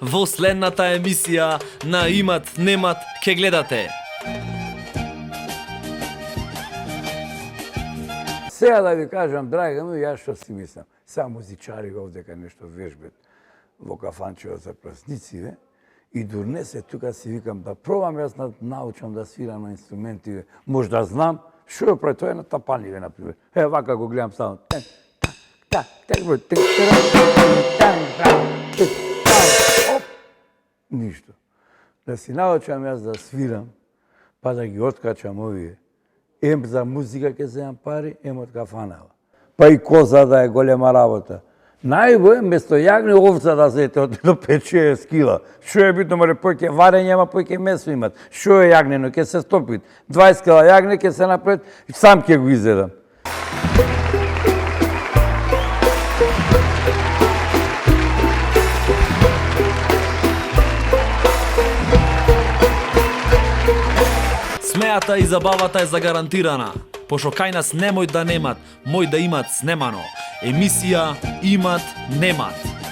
во следната емисија на Имат Немат ке гледате. Сега да ви кажам, драги мои, јас што си мислам. Сега музичари овде кај нешто вежбет во кафанчево за прасници, и дурнесе тука си викам да пробам јас да научам да свирам на инструменти, може да знам, што ја прави, тоа е на тапаниве, например. Вака го гледам само. Ништо. Да си научам јас да свирам, па да ги откачам овие. Ем за музика ќе земам пари, ем од кафанава. Па и коза да е голема работа. Најбој место јагне овца да зете од до 5-6 кила. Што е битно, море поќе варење, ама поќе месо имат. Што е јагнено, ќе се стопит. 20 кила јагне ќе се направи, сам ќе го изедам. Смејата и забавата е загарантирана, пошто кај нас немој да немат, мој да имат снемано. Емисија Имат Немат.